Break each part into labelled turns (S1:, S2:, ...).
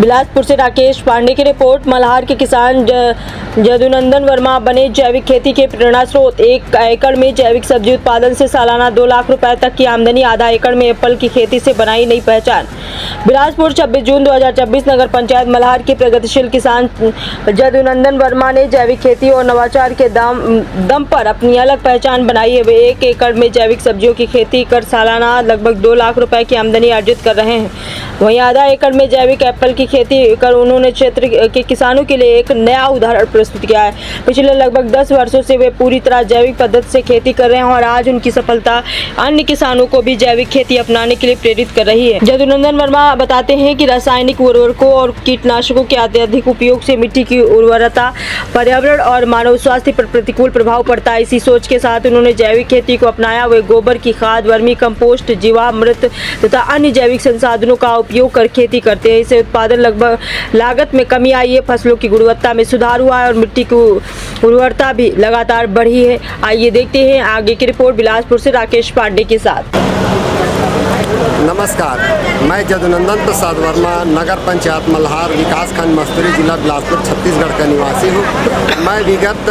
S1: बिलासपुर से राकेश पांडे की रिपोर्ट। मल्हार के किसान जदुनंदन वर्मा बने जैविक खेती के प्रेरणा स्रोत। 1 एकड़ में जैविक सब्जी उत्पादन से सालाना 2 लाख रुपए तक की आमदनी। आधा एकड़ में एप्पल की खेती से बनाई नई पहचान। बिलासपुर 26 जून 2024 नगर पंचायत मल्हार के प्रगतिशील किसान जदुनंदन वर्मा ने जैविक खेती और नवाचार के दम पर अपनी अलग पहचान बनाई है। वे 1 एकड़ में जैविक सब्जियों की खेती कर सालाना लगभग 2 लाख रुपए की आमदनी अर्जित कर रहे हैं। वहीं आधा एकड़ में जैविक एप्पल की खेती कर उन्होंने क्षेत्र के किसानों के लिए एक नया उदाहरण प्रस्तुत किया है। पिछले लगभग 10 वर्षों से वे पूरी तरह जैविक पद्धति से खेती कर रहे हैं और आज उनकी सफलता अन्य किसानों को भी जैविक खेती अपनाने के लिए प्रेरित कर रही है। जदुनंदन वर्मा बताते हैं कि रासायनिक उर्वरकों और कीटनाशकों के अत्यधिक उपयोग से मिट्टी की उर्वरता, पर्यावरण और मानव स्वास्थ्य पर प्रतिकूल प्रभाव पड़ता है। इसी सोच के साथ उन्होंने जैविक खेती को अपनाया। वे गोबर की खाद, वर्मी कंपोस्ट, जीवामृत तथा अन्य जैविक संसाधनों का उपयोग कर खेती करते हैं। इससे उत्पादन लगभग लागत में कमी आई है, फसलों की गुणवत्ता में सुधार हुआ है और मिट्टी की उर्वरता भी लगातार बढ़ी है। आइए देखते हैं आगे की रिपोर्ट बिलासपुर से राकेश पांडे के साथ।
S2: नमस्कार, मैं जदुनंदन प्रसाद वर्मा नगर पंचायत मल्हार विकासखंड मस्तूरी जिला बिलासपुर छत्तीसगढ़ का निवासी हूँ। मैं विगत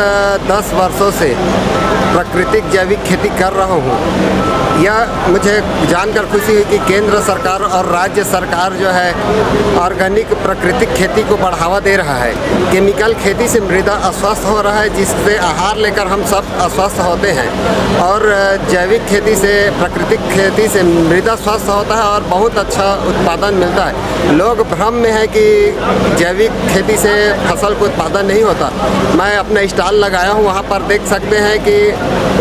S2: 10 वर्षों से प्राकृतिक जैविक खेती कर रहा हूँ। यह मुझे जानकर खुशी हुई कि केंद्र सरकार और राज्य सरकार जो है ऑर्गेनिक प्राकृतिक खेती को बढ़ावा दे रहा है। केमिकल खेती से मृदा अस्वस्थ हो रहा है, जिससे आहार लेकर हम सब अस्वस्थ होते हैं, और जैविक खेती से, प्राकृतिक खेती से मृदा स्वस्थ होता है और बहुत अच्छा उत्पादन मिलता है। लोग भ्रम में है कि जैविक खेती से फसल को उत्पादन नहीं होता। मैं अपना स्टॉल लगाया हूँ, वहाँ पर देख सकते हैं कि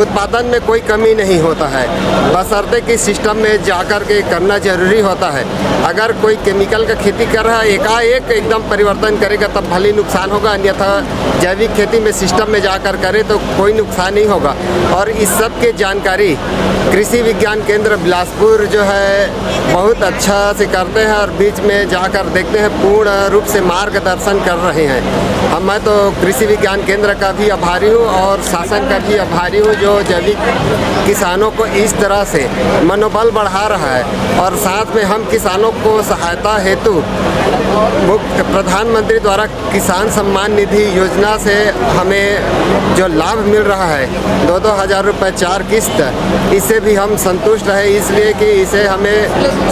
S2: उत्पादन में कोई कमी नहीं होता है, बशर्ते कि सिस्टम में जाकर के करना जरूरी होता है। अगर कोई केमिकल का खेती कर रहा है, एकाएक एकदम परिवर्तन करेगा तब भले नुकसान होगा, अन्यथा जैविक खेती में सिस्टम में जाकर करे तो कोई नुकसान नहीं होगा। और इस सब की जानकारी कृषि विज्ञान केंद्र बिलासपुर जो है बहुत अच्छा से करते हैं और बीच में जाकर देखते हैं, पूर्ण रूप से मार्गदर्शन कर रहे हैं। मैं तो कृषि विज्ञान केंद्र का भी आभारी हूँ और शासन का भी आभारी हूँ, जो जैविक किसानों को इस तरह से मनोबल बढ़ा रहा है। और साथ में हम किसानों को सहायता हेतु प्रधानमंत्री द्वारा किसान सम्मान निधि योजना से हमें जो लाभ मिल रहा है 2-2 हज़ार रुपये 4 किस्त, इससे भी हम संतुष्ट रहे, इसलिए कि इसे हमें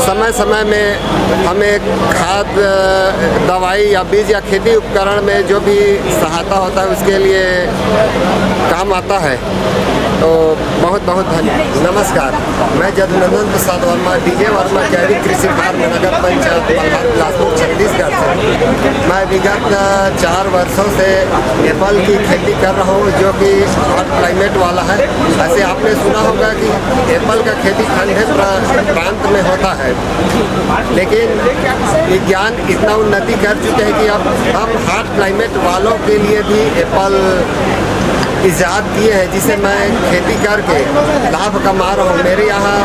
S2: समय समय में हमें खाद, दवाई या बीज या खेती उपकरण में जो भी सहायता होता है उसके लिए काम आता है। तो बहुत बहुत धन्यवाद। नमस्कार, मैं जदुनंदन प्रसाद वर्मा, डीजे वर्मा जैविक कृषि फार्म नगर पंचायत मल्हार बिलासपुर छत्तीसगढ़ से। मैं विगत 4 वर्षों से एप्पल की खेती कर रहा हूँ, जो कि हॉट क्लाइमेट वाला है। ऐसे आपने सुना होगा कि एप्पल का खेती ठंडे प्रांत में होता है, लेकिन विज्ञान इतना उन्नति कर चुके हैं कि अब हॉट क्लाइमेट वालों के लिए भी एप्पल इजाद किए हैं, जिसे मैं खेती करके लाभ कमा रहा हूँ। मेरे यहाँ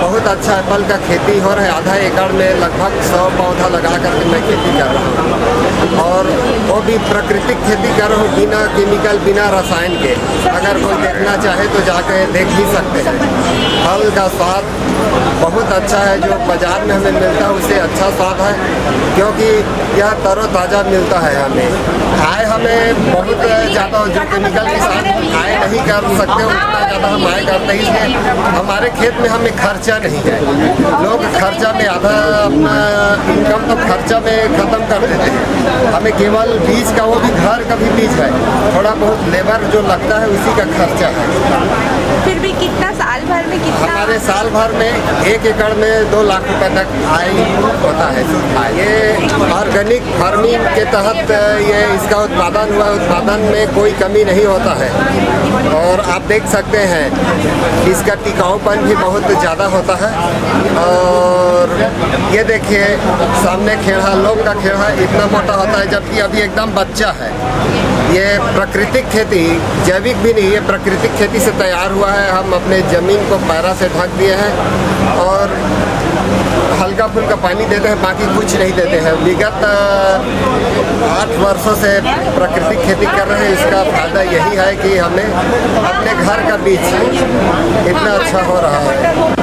S2: बहुत अच्छा एप्पल का खेती हो रहा है। आधा एकड़ में लगभग 100 पौधा लगा करके मैं खेती कर रहा हूँ, और वो भी प्राकृतिक खेती कर रहा हूँ, बिना केमिकल, बिना रसायन के। अगर कोई देखना चाहे तो जाकर देख भी सकते हैं। फल का स्वाद बहुत अच्छा है, जो बाज़ार में हमें मिलता है उससे अच्छा स्वाद है, क्योंकि यह तरोताज़ा मिलता है। आय हमें बहुत ज़्यादा, जो केमिकल के साथ आय नहीं कर सकते उतना ज़्यादा हम आय करते हैं, इसलिए हमारे खेत में हमें खर्चा नहीं है। लोग खर्चा में आधा अपना इनकम तो खर्चा में ख़त्म कर देते हैं। हमें केवल बीज का, वो भी घर का भी बीज है, थोड़ा बहुत लेबर जो लगता है उसी का खर्चा है।
S3: फिर भी कितना साल भर में कितना?
S2: हमारे साल भर में 1 एकड़ में 2 लाख रुपए तक आय होता है। ये ऑर्गेनिक फार्मिंग के तहत ये इसका उत्पादन हुआ, उत्पादन में कोई कमी नहीं होता है। और आप देख सकते हैं इसका टिकाऊपन भी बहुत ज़्यादा होता है। और ये देखिए सामने खेड़ा, लोग का खेड़ा इतना मोटा होता है, जबकि अभी एकदम बच्चा है। ये प्राकृतिक खेती, जैविक भी नहीं, ये प्राकृतिक खेती से तैयार हुआ है। हम अपने ज़मीन को पैरा से ढक दिए हैं और हल्का फुल्का पानी देते हैं, बाकी कुछ नहीं देते हैं। विगत 8 वर्षों से प्राकृतिक खेती कर रहे हैं। इसका फायदा यही है कि हमें अपने घर का बीज इतना अच्छा हो रहा है।